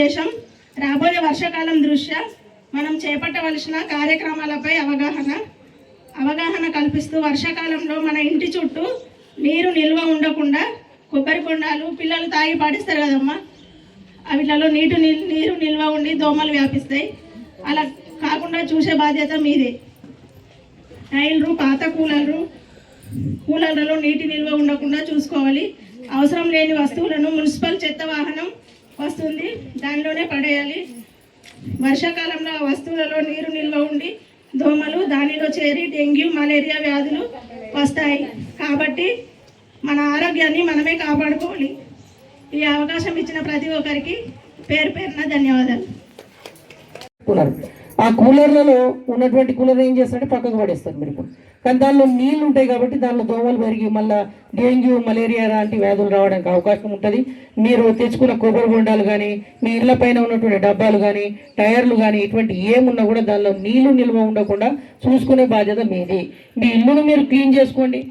ఉద్దేశం రాబోయే వర్షాకాలం దృష్ట్యా మనం చేపట్టవలసిన కార్యక్రమాలపై అవగాహన కల్పిస్తూ వర్షాకాలంలో మన ఇంటి చుట్టూ నీరు నిల్వ ఉండకుండా కొబ్బరి బొండాలు పిల్లలు తాగి పాటిస్తారు కదమ్మా, వీటిలో నీరు నిల్వ ఉండి దోమలు వ్యాపిస్తాయి. అలా కాకుండా చూసే బాధ్యత మీదే. టైర్లు, పాత కూలర్లలో నీటి నిల్వ ఉండకుండా చూసుకోవాలి. అవసరం లేని వస్తువులను మున్సిపల్ చెత్త వాహనం వస్తుంది, దానిలోనే పడేయాలి. వర్షాకాలంలో ఆ వస్తువులలో నీరు నిల్వ ఉండి దోమలు దానిలో చేరి డెంగ్యూ, మలేరియా వ్యాధులు వస్తాయి. కాబట్టి మన ఆరోగ్యాన్ని మనమే కాపాడుకోవాలి. ఈ అవకాశం ఇచ్చిన ప్రతి ఒక్కరికి పేరు పేరున ధన్యవాదాలు. ఆ కూలర్లలో ఉన్నటువంటి కూలర్ ఏం చేస్తారంటే పక్కకు పడేస్తారు మీరు ఇప్పుడు. కానీ దానిలో నీళ్ళు ఉంటాయి కాబట్టి దానిలో దోమలు పెరిగి మళ్ళీ డెంగ్యూ, మలేరియా లాంటి వ్యాధులు రావడానికి అవకాశం ఉంటుంది. మీరు తెచ్చుకున్న కొబ్బరి బొండాలు కానీ, మీ ఇళ్ల పైన ఉన్నటువంటి డబ్బాలు కానీ, టైర్లు కానీ, ఇటువంటి ఏమున్నా కూడా దానిలో నీళ్లు నిల్వ ఉండకుండా చూసుకునే బాధ్యత మీది. మీ ఇల్లును మీరు క్లీన్ చేసుకోండి.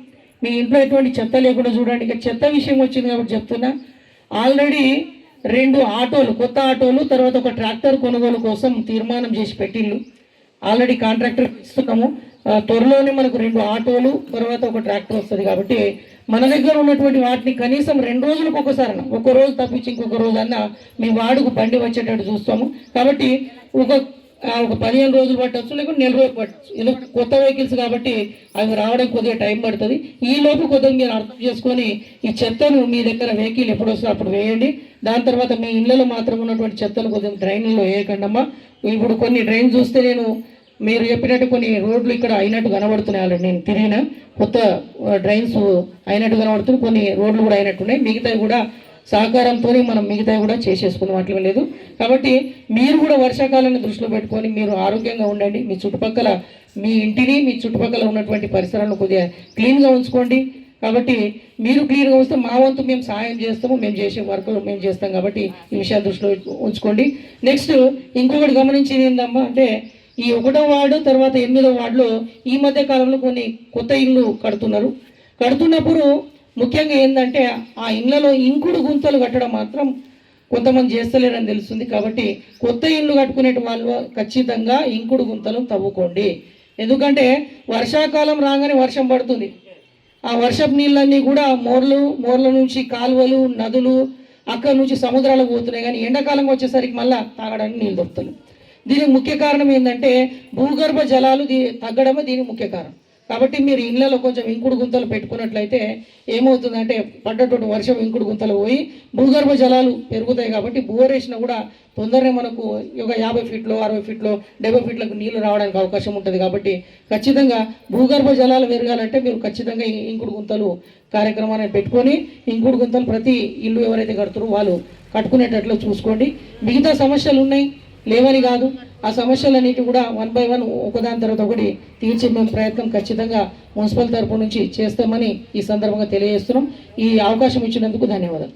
మీ ఇంట్లో ఎటువంటి చెత్త లేకుండా చూడండి. ఇక చెత్త విషయం వచ్చింది కాబట్టి చెప్తున్నా, ఆల్రెడీ 2 ఆటోలు, కొత్త ఆటోలు, తర్వాత ఒక ట్రాక్టర్ కొనుగోలు కోసం తీర్మానం చేసి పెట్టిళ్ళు. ఆల్రెడీ కాంట్రాక్టర్ ఇస్తున్నాము. త్వరలోనే మనకు 2 ఆటోలు, తర్వాత ఒక ట్రాక్టర్ వస్తుంది. కాబట్టి మన దగ్గర ఉన్నటువంటి వాటిని కనీసం 2 రోజులకు ఒకసారి, ఒక రోజు తప్పించి ఇంకొక రోజు అన్నా మీ వాడుకు బండి వచ్చేటట్టు చూస్తాము. కాబట్టి ఒక 15 రోజులు పట్టచ్చు, లేకపోతే 1 నెల రోజులు పట్టచ్చు. ఇలా కొత్త వెహికల్స్ కాబట్టి అవి రావడం కొద్దిగా టైం పడుతుంది. ఈ లోపు కొద్దిగా మీరు అర్థం చేసుకొని ఈ చెత్తను మీ దగ్గర వెహికల్ ఎప్పుడు వస్తుందో అప్పుడు వేయండి. దాని తర్వాత మీ ఇళ్లలో మాత్రం ఉన్నటువంటి చెత్తను కొద్దిగా డ్రైన్లో వేయకండమ్మా. ఇప్పుడు కొన్ని డ్రైన్ చూస్తే నేను మీరు చెప్పినట్టు కొన్ని రోడ్లు ఇక్కడ అయినట్టు కనబడుతున్నాయి. ఆల్రెడీ నేను తిరిగిన కొత్త డ్రైన్స్ అయినట్టు కనబడుతున్నాయి, కొన్ని రోడ్లు కూడా అయినట్టున్నాయి. మిగతావి కూడా సహకారంతో మనం మిగతావి కూడా చేసేసుకుందాం, అట్లా లేదు. కాబట్టి మీరు కూడా వర్షాకాలాన్ని దృష్టిలో పెట్టుకొని మీరు ఆరోగ్యంగా ఉండండి. మీ చుట్టుపక్కల మీ ఇంటిని, మీ చుట్టుపక్కల ఉన్నటువంటి పరిసరాలను కొద్దిగా క్లీన్గా ఉంచుకోండి. కాబట్టి మీరు క్లియర్గా వస్తే మా వంతు మేము సహాయం చేస్తాము, మేము చేసే వర్కులు మేము చేస్తాం. కాబట్టి ఈ విషయాలు దృష్టిలో ఉంచుకోండి. నెక్స్ట్ ఇంకొకటి గమనించింది ఏందమ్మా అంటే, ఈ 1వ వార్డు తర్వాత 8వ వార్డులో ఈ మధ్య కాలంలో కొన్ని కొత్త ఇళ్ళు కడుతున్నప్పుడు ముఖ్యంగా ఏంటంటే ఆ ఇళ్లలో ఇంకుడు గుంతలు కట్టడం మాత్రం కొంతమంది చేస్తలేరని తెలుస్తుంది. కాబట్టి కొత్త ఇళ్ళు కట్టుకునే వాళ్ళు ఖచ్చితంగా ఇంకుడు గుంతలు తవ్వుకోండి. ఎందుకంటే వర్షాకాలం రాగానే వర్షం పడుతుంది. ఆ వర్షపు నీళ్ళన్నీ కూడా మోర్ల నుంచి కాలువలు, నదులు, అక్కడి నుంచి సముద్రాలకు పోతున్నాయి. కానీ ఎండాకాలం వచ్చేసరికి మళ్ళీ తాగడానికి నీళ్ళు దొరుకుతుంది. దీనికి ముఖ్య కారణం ఏంటంటే భూగర్భ జలాలు తగ్గడమే దీనికి ముఖ్య కారణం. కాబట్టి మీరు ఇళ్లలో కొంచెం ఇంకుడు గుంతలు పెట్టుకున్నట్లయితే ఏమవుతుందంటే పడ్డటువంటి వర్షం ఇంకుడు గుంతలు పోయి భూగర్భ జలాలు పెరుగుతాయి. కాబట్టి బోర్ వేసినా కూడా తొందరనే మనకు ఒక 50 ఫీట్లో, 60 ఫీట్లో, 70 ఫీట్లకు నీళ్లు రావడానికి అవకాశం ఉంటుంది. కాబట్టి ఖచ్చితంగా భూగర్భ జలాలు పెరగాలంటే మీరు ఖచ్చితంగా ఇంకుడు గుంతలు కార్యక్రమాన్ని పెట్టుకొని ఇంకుడు గుంతలు ప్రతి ఇల్లు ఎవరైతే కడుతారో వాళ్ళు కట్టుకునేటట్లు చూసుకోండి. మిగతా సమస్యలు ఉన్నాయి, లేవని కాదు. ఆ సమస్యలన్నిటి కూడా 1 బై 1 ఒకదాని తర్వాత ఒకటి తీర్చే మేము ప్రయత్నం ఖచ్చితంగా మున్సిపల్ తరపు నుంచి చేస్తామని ఈ సందర్భంగా తెలియజేస్తున్నాం. ఈ అవకాశం ఇచ్చినందుకు ధన్యవాదాలు.